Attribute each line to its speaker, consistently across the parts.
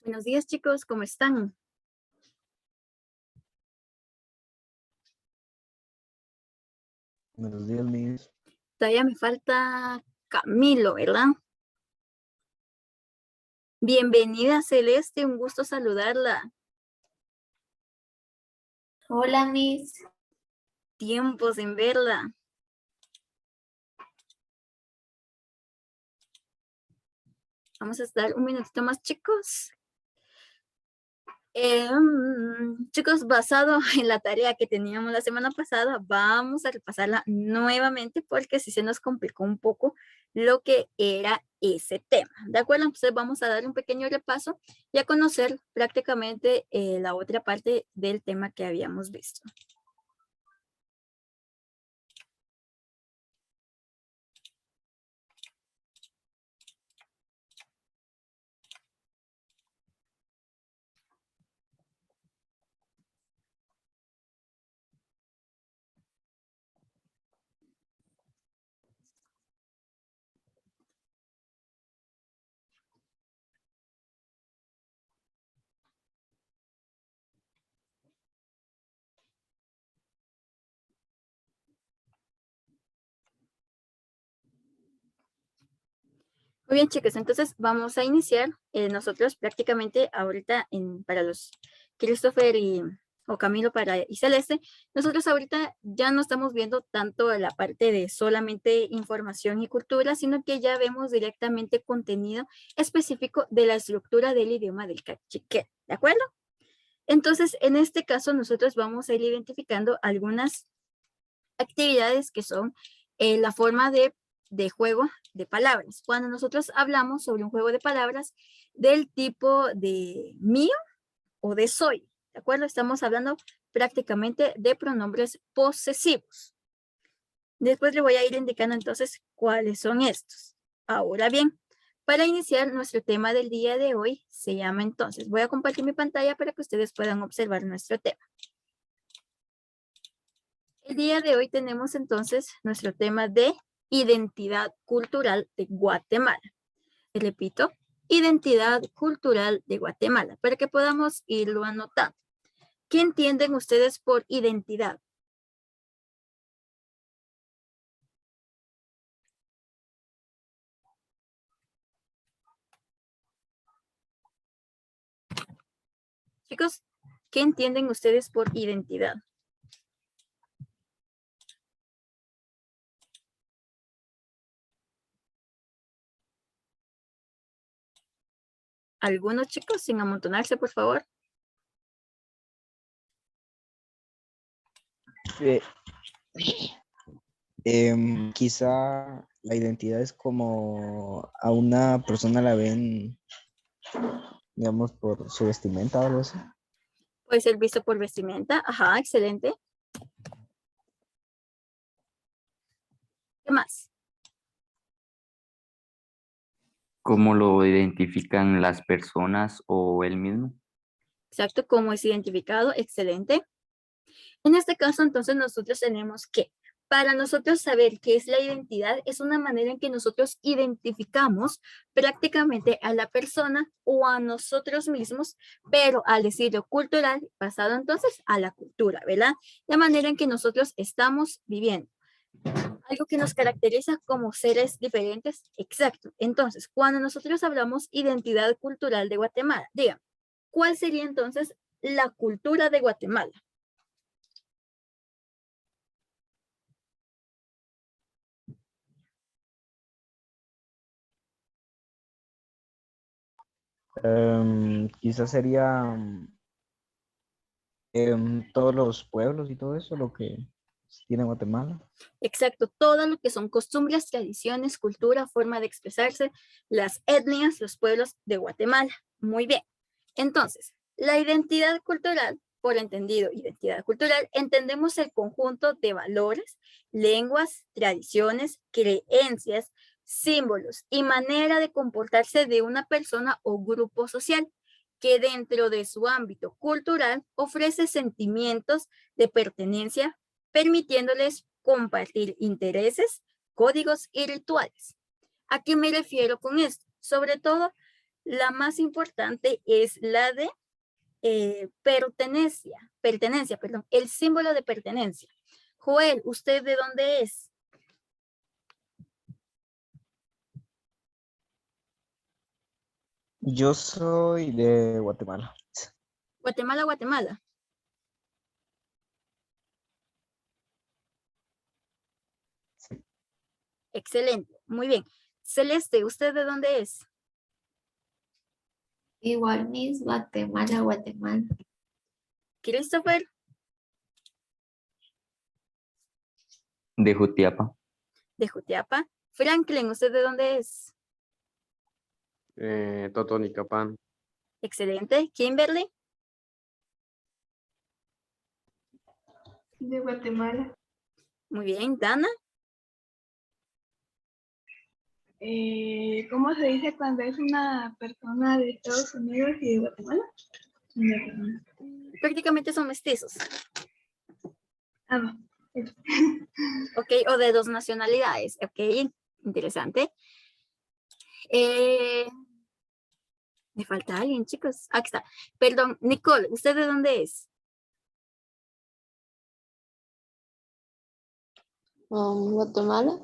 Speaker 1: Buenos días, chicos, ¿cómo están?
Speaker 2: Buenos días, Miss.
Speaker 1: Todavía me falta Camilo, ¿verdad? Bienvenida, Celeste, un gusto saludarla.
Speaker 3: Hola, Miss.
Speaker 1: Tiempo sin verla. Vamos a estar un minutito más, chicos. Chicos, basado en la tarea que teníamos la semana pasada, vamos a repasarla nuevamente porque sí se nos complicó un poco lo que era ese tema. ¿De acuerdo? Entonces vamos a dar un pequeño repaso y a conocer prácticamente la otra parte del tema que habíamos visto. Muy bien, chicos, entonces vamos a iniciar. Nosotros prácticamente ahorita, para los Christopher o Camilo y Celeste, nosotros ahorita ya no estamos viendo tanto la parte de solamente información y cultura, sino que ya vemos directamente contenido específico de la estructura del idioma del cachiquel, ¿de acuerdo? Entonces, en este caso, nosotros vamos a ir identificando algunas actividades que son la forma de juego de palabras. Cuando nosotros hablamos sobre un juego de palabras del tipo de mío o de soy, ¿de acuerdo? Estamos hablando prácticamente de pronombres posesivos. Después le voy a ir indicando entonces cuáles son estos. Ahora bien, para iniciar nuestro tema del día de hoy se llama entonces, voy a compartir mi pantalla para que ustedes puedan observar nuestro tema. El día de hoy tenemos entonces nuestro tema de identidad cultural de Guatemala. Y repito, identidad cultural de Guatemala, para que podamos irlo anotando. ¿Qué entienden ustedes por identidad? Chicos, ¿qué entienden ustedes por identidad? ¿Algunos chicos sin amontonarse, por favor?
Speaker 2: Quizá la identidad es como a una persona la ven, digamos, por su vestimenta o algo así.
Speaker 1: Puede ser visto por vestimenta. Ajá, excelente. ¿Qué más?
Speaker 4: ¿Cómo lo identifican las personas o él mismo?
Speaker 1: Exacto, ¿cómo es identificado? Excelente. En este caso, entonces, nosotros tenemos que, para nosotros saber qué es la identidad, es una manera en que nosotros identificamos prácticamente a la persona o a nosotros mismos, pero al decirlo cultural, pasado entonces a la cultura, ¿verdad? La manera en que nosotros estamos viviendo. Algo que nos caracteriza como seres diferentes. Exacto. Entonces, cuando nosotros hablamos identidad cultural de Guatemala, digan, ¿cuál sería entonces la cultura de Guatemala?
Speaker 2: Quizás sería todos los pueblos y todo eso, lo que tiene Guatemala.
Speaker 1: Exacto, todo lo que son costumbres, tradiciones, cultura, forma de expresarse, las etnias, los pueblos de Guatemala. Muy bien. Entonces, la identidad cultural, por entendido identidad cultural, entendemos el conjunto de valores, lenguas, tradiciones, creencias, símbolos y manera de comportarse de una persona o grupo social que dentro de su ámbito cultural ofrece sentimientos de pertenencia, permitiéndoles compartir intereses, códigos y rituales. ¿A qué me refiero con esto? Sobre todo, La más importante es la de pertenencia, perdón, el símbolo de pertenencia. Joel, ¿usted de dónde es?
Speaker 2: Yo soy de Guatemala.
Speaker 1: Guatemala, Guatemala. Excelente, muy bien. Celeste, ¿usted de dónde es?
Speaker 3: Igual Miss Guatemala, Guatemala.
Speaker 1: Christopher,
Speaker 4: De Jutiapa.
Speaker 1: de Jutiapa. Franklin, ¿usted de dónde es?
Speaker 5: Totonicapán.
Speaker 1: Excelente. Kimberly,
Speaker 3: De Guatemala.
Speaker 1: muy bien. Dana,
Speaker 6: ¿Cómo se dice cuando es una persona de Estados Unidos y de Guatemala?
Speaker 1: prácticamente son mestizos,
Speaker 6: Ah, no.
Speaker 1: ¿ok? O de dos nacionalidades, ¿ok? Interesante. Me falta alguien, chicos. Aquí está. Perdón, Nicole, ¿usted de dónde es?
Speaker 3: Guatemala.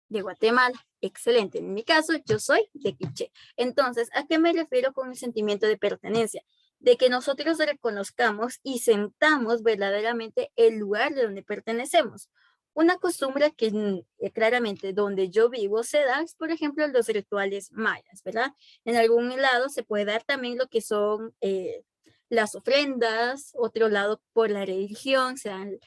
Speaker 1: De Guatemala. Excelente. En mi caso, yo soy de Quiché. Entonces, ¿a qué me refiero con el sentimiento de pertenencia? De que nosotros reconozcamos y sentamos verdaderamente el lugar de donde pertenecemos. Una costumbre que claramente donde yo vivo se da es, por ejemplo, los rituales mayas, ¿verdad? En algún lado se puede dar también lo que son las ofrendas, otro lado por la religión, se dan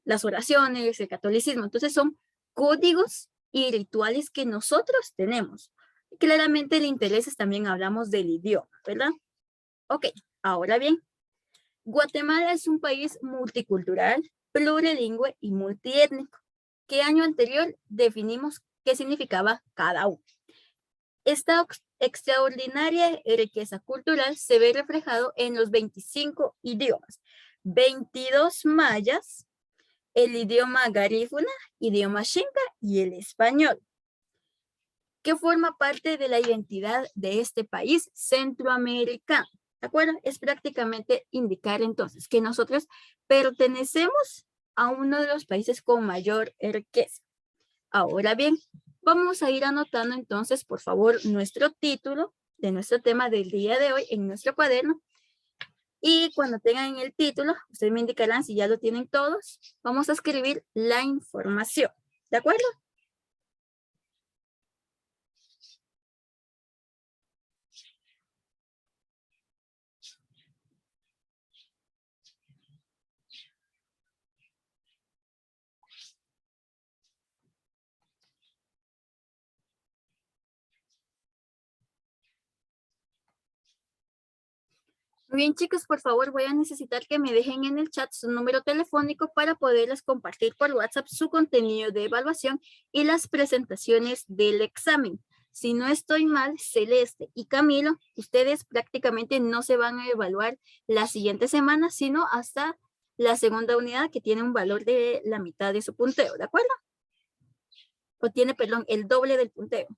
Speaker 1: las oraciones, el catolicismo. Entonces son códigos y rituales que nosotros tenemos. Claramente el interés es también hablamos del idioma, ¿verdad? Ok, ahora bien, Guatemala es un país multicultural, plurilingüe y multiétnico. ¿Qué año anterior definimos qué significaba cada uno? Esta extraordinaria riqueza cultural se ve reflejado en los 25 idiomas, 22 mayas, el idioma garífuna, idioma xinca y el español, que forma parte de la identidad de este país centroamericano. ¿De acuerdo? Es prácticamente indicar entonces que nosotros pertenecemos a uno de los países con mayor riqueza. Ahora bien, vamos a ir anotando entonces, por favor, nuestro título de nuestro tema del día de hoy en nuestro cuaderno. Y cuando tengan el título, ustedes me indicarán si ya lo tienen todos. Vamos a escribir la información. ¿De acuerdo? Muy bien, chicos, por favor, voy a necesitar que me dejen en el chat su número telefónico para poderles compartir por WhatsApp su contenido de evaluación y las presentaciones del examen. Si no estoy mal, Celeste y Camilo, ustedes prácticamente no se van a evaluar la siguiente semana, sino hasta la segunda unidad que tiene un valor de la mitad de su punteo, ¿de acuerdo? O tiene, perdón, el doble del punteo.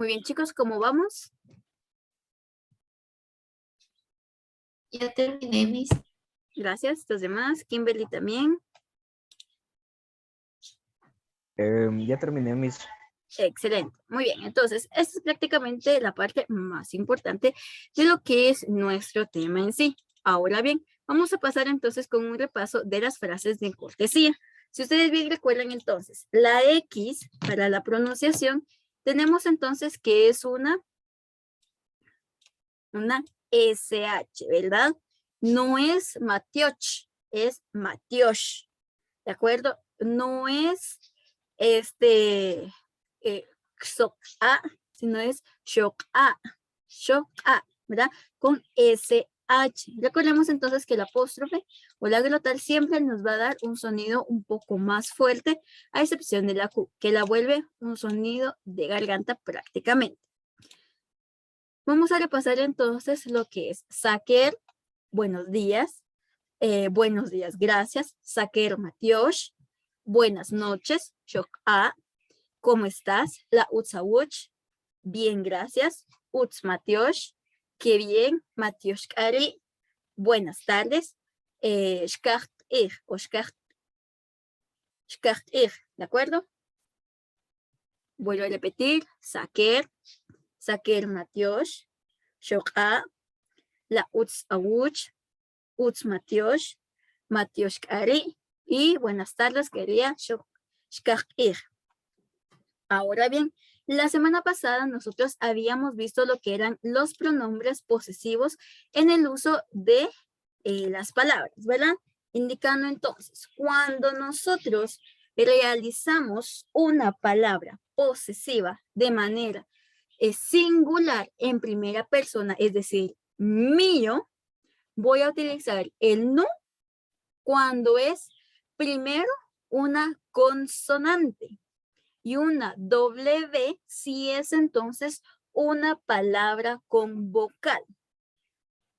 Speaker 1: Muy bien, chicos, ¿cómo vamos?
Speaker 3: Ya terminé, Miss.
Speaker 1: Gracias. Los demás, Kimberly también.
Speaker 2: Ya terminé mis...
Speaker 1: Excelente. Muy bien. Entonces, esta es prácticamente la parte más importante de lo que es nuestro tema en sí. Ahora bien, vamos a pasar entonces con un repaso de las frases de cortesía. Si ustedes bien recuerdan entonces, la X para la pronunciación, tenemos entonces que es una SH, ¿verdad? No es Matioch, es Matiosh, ¿de acuerdo? No es Xoc-A, sino es Shoc-A, Shoc-A, ¿verdad? Con SH. Recordemos entonces que el apóstrofe o la glotal siempre nos va a dar un sonido un poco más fuerte, a excepción de la Q, que la vuelve un sonido de garganta prácticamente. Vamos a repasar entonces lo que es Saker, buenos días, gracias, Saker Matiosh, buenas noches, Shok-A, ¿cómo estás? La Utsawuch, bien, gracias, Uts Matiosh, qué bien, Matiosh Kari, buenas tardes, Shkacht Ir o Shkacht Ir, ¿de acuerdo? Vuelvo a repetir, Saker Matiosh, Shok-A, la Utsawuch, Uts Matiosh, Matiosh Kari, y buenas tardes, quería Shkakir. Ahora bien, la semana pasada nosotros habíamos visto lo que eran los pronombres posesivos en el uso de las palabras, ¿verdad? Indicando entonces, cuando nosotros realizamos una palabra posesiva de manera singular en primera persona, es decir, mío, voy a utilizar el no cuando es primero una consonante y una W si es entonces una palabra con vocal.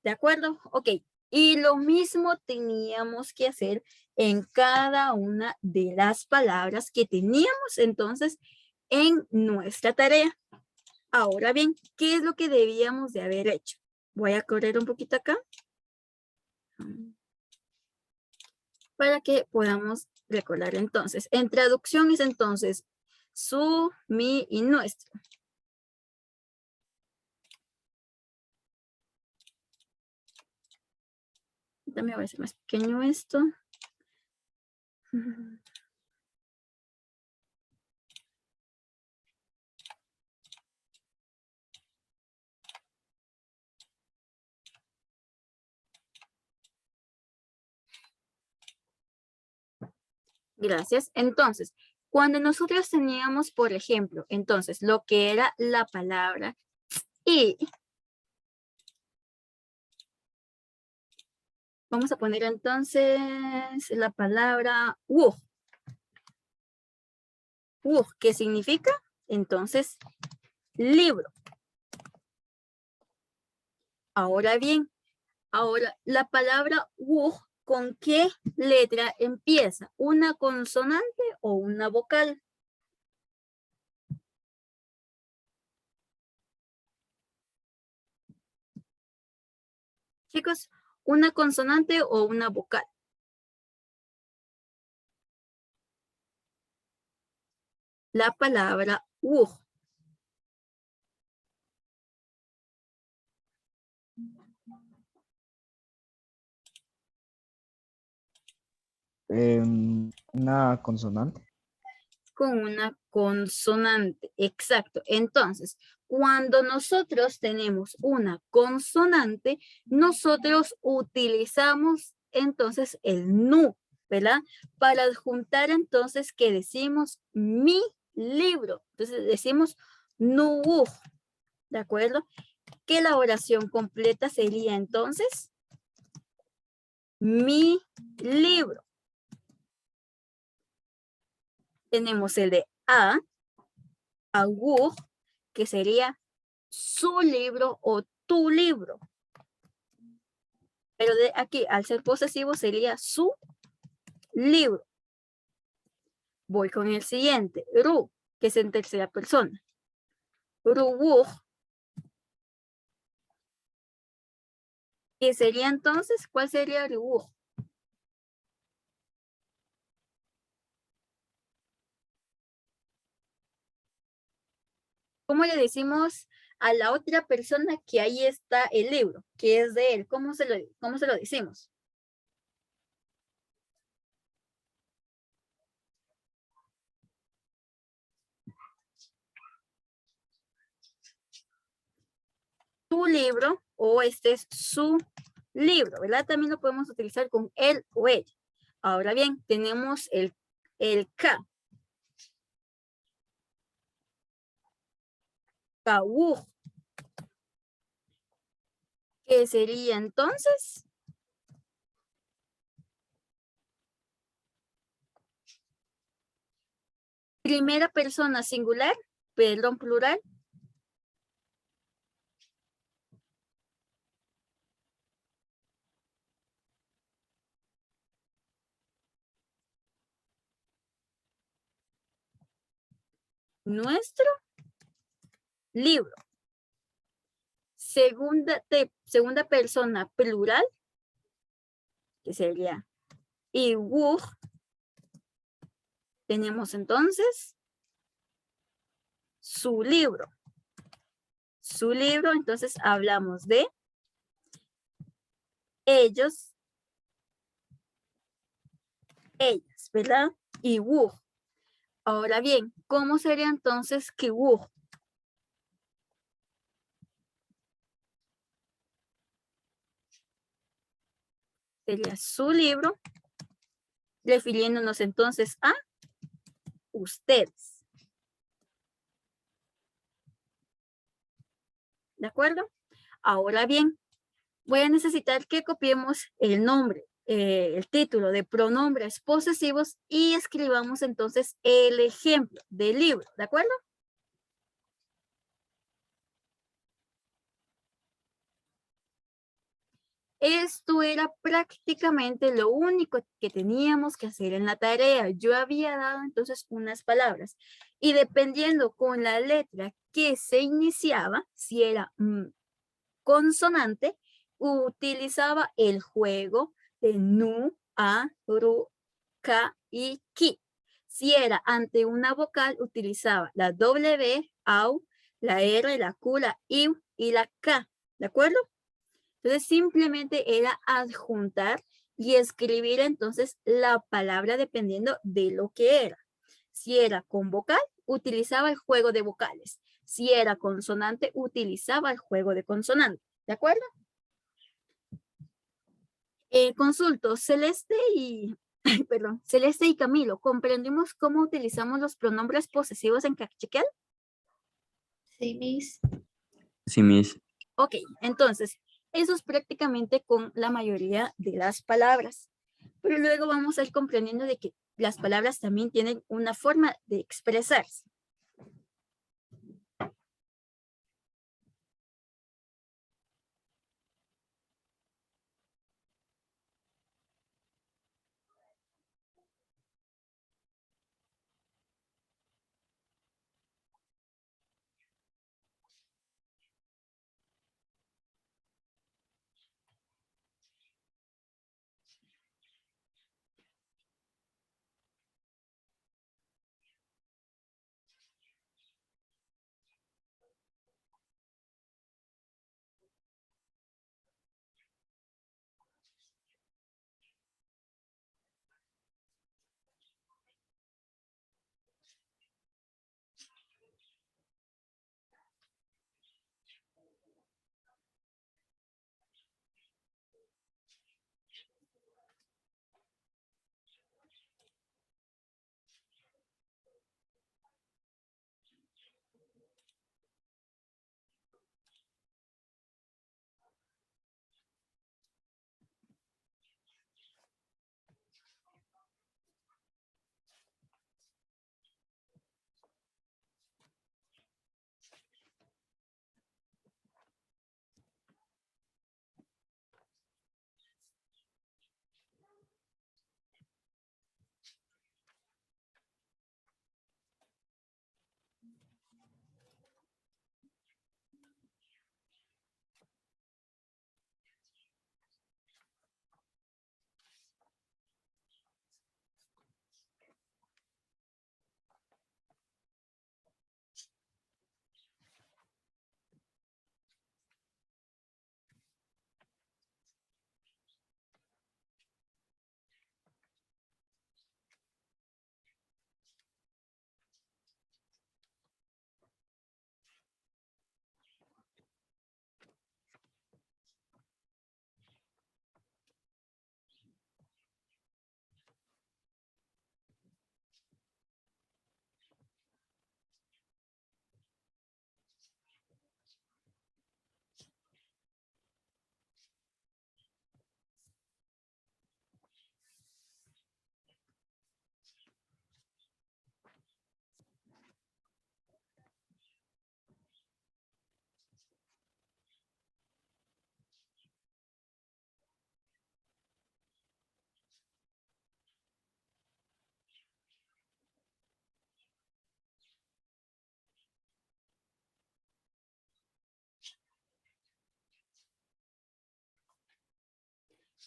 Speaker 1: ¿De acuerdo? Ok. Y lo mismo teníamos que hacer en cada una de las palabras que teníamos entonces en nuestra tarea. Ahora bien, ¿qué es lo que debíamos de haber hecho? Voy a correr un poquito acá para que podamos recordar entonces. En traducción es entonces su, mi y nuestro. También voy a hacer más pequeño esto. Gracias. Entonces, cuando nosotros teníamos, por ejemplo, entonces, lo que era la palabra y, vamos a poner entonces la palabra ¿qué significa? Entonces, libro. Ahora bien, ahora la palabra ¿con qué letra empieza? ¿Una consonante o una vocal? Chicos, ¿una consonante o una vocal? La palabra
Speaker 2: una consonante.
Speaker 1: con una consonante, exacto. Entonces, cuando nosotros tenemos una consonante, nosotros utilizamos entonces el nu, ¿verdad? Para adjuntar entonces que decimos mi libro. Entonces decimos nu, ¿de acuerdo? Que la oración completa sería entonces mi libro. Tenemos el de agur, que sería su libro o tu libro. Pero de aquí, al ser posesivo, sería su libro. Voy con el siguiente, ru, que es en tercera persona. Rubuj, que sería entonces, ¿cuál sería Rubuj? ¿Cómo le decimos a la otra persona que ahí está el libro, que es de él? ¿Cómo se lo decimos? Tu libro o este es su libro, ¿verdad? También lo podemos utilizar con él o ella. Ahora bien, tenemos el K. Kawuj. ¿Qué sería entonces? Primera persona singular, perdón, plural. Nuestro libro. Segunda persona plural, que sería iwuj. Tenemos entonces su libro. Su libro, entonces hablamos de ellos, ellas, ¿verdad? Iwuj. Ahora bien, ¿cómo sería entonces kiwuj? Sería su libro, refiriéndonos entonces a ustedes. ¿De acuerdo? Ahora bien, voy a necesitar que copiemos el nombre, el título de pronombres posesivos y escribamos entonces el ejemplo del libro. ¿De acuerdo? Esto era prácticamente lo único que teníamos que hacer en la tarea. Yo había dado entonces unas palabras y dependiendo con la letra que se iniciaba, si era consonante, utilizaba el juego de nu, a, ru, ka y ki. Si era ante una vocal, utilizaba la W, au, la R, la Q, la I y la K. ¿De acuerdo? Entonces simplemente era adjuntar y escribir entonces la palabra dependiendo de lo que era. Si era con vocal, utilizaba el juego de vocales. Si era consonante, utilizaba el juego de consonante. ¿De acuerdo? Consulto, Celeste y, perdón, Celeste y Camilo, ¿comprendimos cómo utilizamos los pronombres posesivos en cachiquel?
Speaker 3: Sí, Miss.
Speaker 4: Sí, Miss.
Speaker 1: Ok, entonces, eso es prácticamente con la mayoría de las palabras. Pero luego vamos a ir comprendiendo de que las palabras también tienen una forma de expresarse.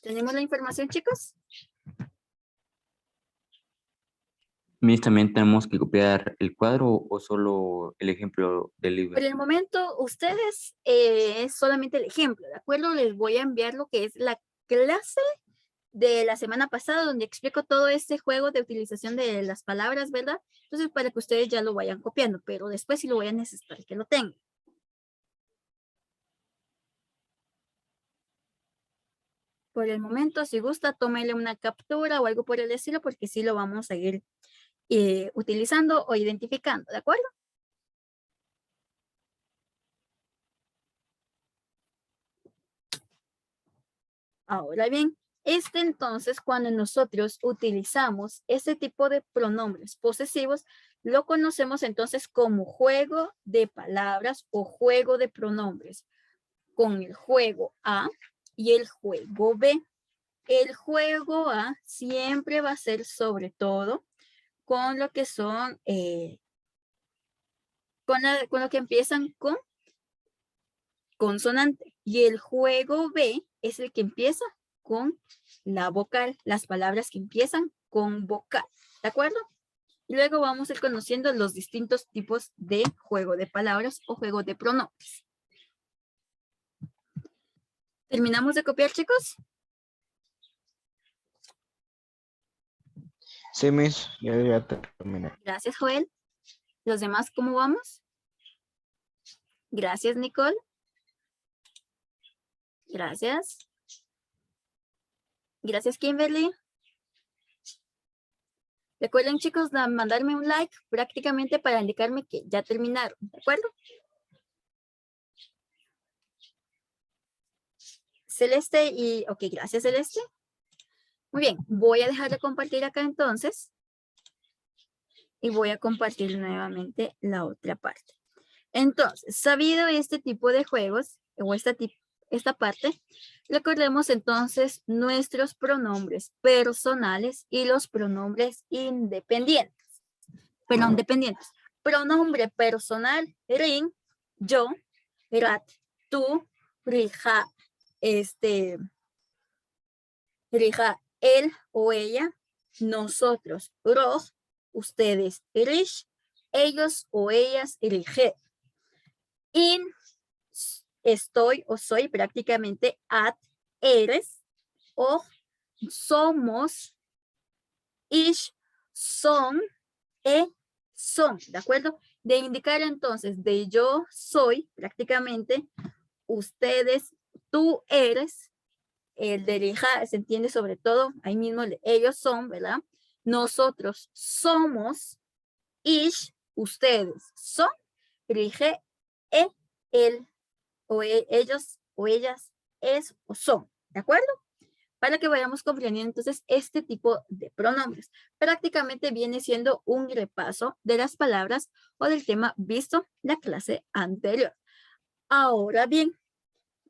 Speaker 1: ¿Tenemos la información, chicos?
Speaker 4: Miss, ¿también tenemos que copiar el cuadro o solo el ejemplo del libro?
Speaker 1: Por el momento, ustedes es solamente el ejemplo, ¿de acuerdo? Les voy a enviar lo que es la clase de la semana pasada, donde explico todo este juego de utilización de las palabras, ¿verdad? Entonces, para que ustedes ya lo vayan copiando, pero después sí lo voy a necesitar que lo tengan. Por el momento, si gusta, tómele una captura o algo por el estilo, porque sí lo vamos a ir utilizando o identificando, ¿de acuerdo? Ahora bien, entonces, cuando nosotros utilizamos este tipo de pronombres posesivos, lo conocemos entonces como juego de palabras o juego de pronombres, con el juego A y el juego B. El juego A siempre va a ser sobre todo con lo que son, con lo que empiezan con consonante. Y el juego B es el que empieza con la vocal, las palabras que empiezan con vocal, ¿de acuerdo? Y luego vamos a ir conociendo los distintos tipos de juego de palabras o juego de pronombres. ¿Terminamos de copiar, chicos?
Speaker 2: Sí, Miss, ya terminé.
Speaker 1: Gracias, Joel. ¿Los demás cómo vamos? Gracias, Nicole. Gracias. Gracias, Kimberly. Recuerden, chicos, mandarme un like prácticamente para indicarme que ya terminaron, ¿de acuerdo? Celeste y... Ok, gracias, Celeste. Muy bien, voy a dejar de compartir acá entonces. Y voy a compartir nuevamente la otra parte. Entonces, sabido este tipo de juegos, o esta parte, recordemos entonces nuestros pronombres personales y los pronombres independientes. Perdón, dependientes. Pronombre personal, rin, yo, rat, tú, rija, rija, él o ella, nosotros, roj, ustedes, rish, ellos o ellas, rige. In, estoy o soy prácticamente at, eres, o somos, ish, son, son, ¿de acuerdo? De indicar entonces de yo soy prácticamente, ustedes, tú eres, el de rija se entiende sobre todo, ahí mismo ellos son, ¿verdad? Nosotros somos, ish, ustedes son, rige, él, o ellos, o ellas, es o son, ¿de acuerdo? Para que vayamos comprendiendo entonces este tipo de pronombres. Prácticamente viene siendo un repaso de las palabras o del tema visto la clase anterior. Ahora bien,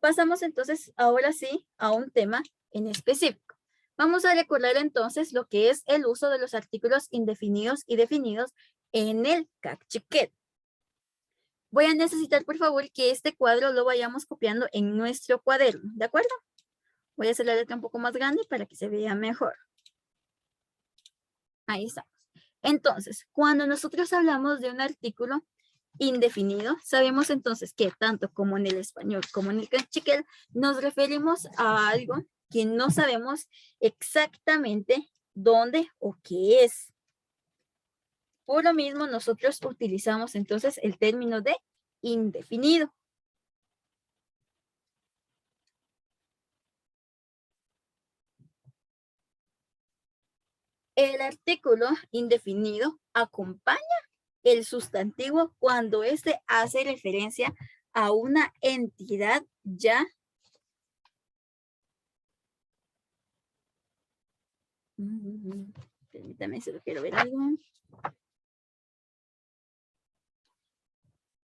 Speaker 1: pasamos entonces ahora sí a un tema en específico. Vamos a recordar entonces lo que es el uso de los artículos indefinidos y definidos en el cachiquel. Voy a necesitar, por favor, que este cuadro lo vayamos copiando en nuestro cuaderno, ¿de acuerdo? Voy a hacer la letra un poco más grande para que se vea mejor. Ahí estamos. Entonces, cuando nosotros hablamos de un artículo indefinido, sabemos entonces que tanto como en el español como en el cachiquel, nos referimos a algo que no sabemos exactamente dónde o qué es. Por lo mismo, nosotros utilizamos entonces el término de indefinido. El artículo indefinido acompaña el sustantivo cuando éste hace referencia a una entidad ya permítame, solo quiero ver algo.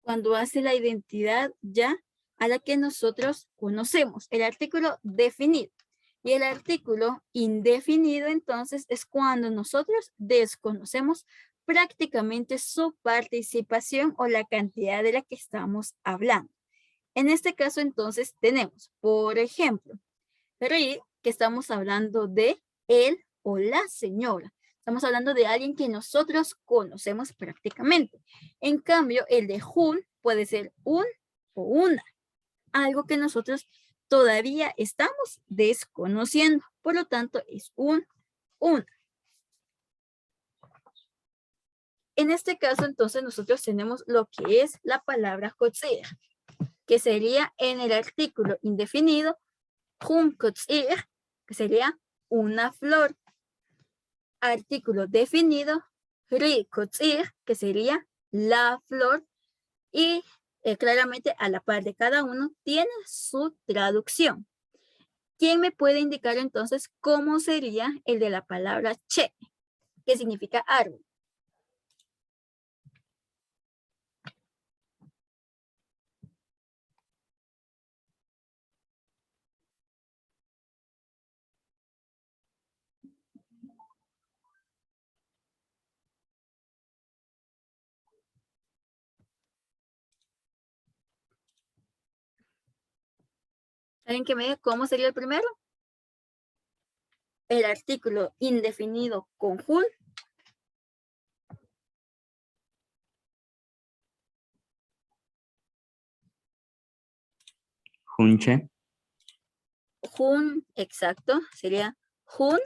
Speaker 1: Cuando hace la identidad ya a la que nosotros conocemos, el artículo definido. Y el artículo indefinido, entonces, es cuando nosotros desconocemos prácticamente su participación o la cantidad de la que estamos hablando. En este caso, entonces, tenemos, por ejemplo, ri, que estamos hablando de él o la señora. Estamos hablando de alguien que nosotros conocemos prácticamente. En cambio, el de hun puede ser un o una, algo que nosotros todavía estamos desconociendo. Por lo tanto, es una. En este caso, entonces, nosotros tenemos lo que es la palabra kotsir, que sería en el artículo indefinido, hun kotsir, que sería una flor. Artículo definido, ri kotsir, que sería la flor. Y claramente a la par de cada uno tiene su traducción. ¿Quién me puede indicar entonces cómo sería el de la palabra che, que significa árbol? ¿Alguien que me diga cómo sería el primero? El artículo indefinido con hun.
Speaker 4: Junche.
Speaker 1: Hun, exacto, sería hun.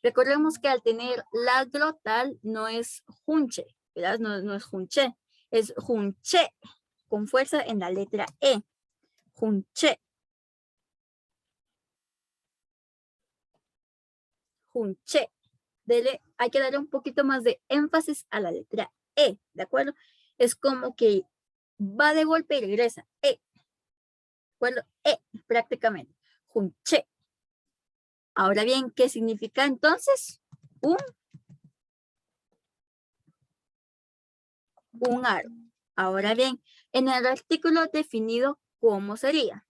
Speaker 1: Recordemos que al tener la glotal no es junche, ¿verdad? No es junche, es junche, con fuerza en la letra E. Junche. Junche. Hay que darle un poquito más de énfasis a la letra E, ¿de acuerdo? Es como que va de golpe y regresa. ¿De acuerdo? Prácticamente. Junche. Ahora bien, ¿qué significa entonces? Un aro. Ahora bien, en el artículo definido, ¿cómo sería?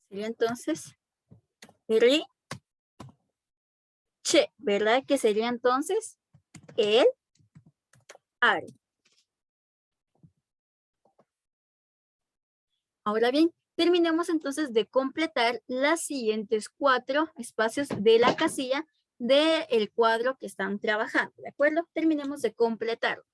Speaker 1: Sería entonces ri, che, ¿verdad? Que sería entonces el aro. Ahora bien, terminemos entonces de completar las siguientes 4 espacios de la casilla del cuadro que están trabajando, ¿de acuerdo? Terminemos de completarlo.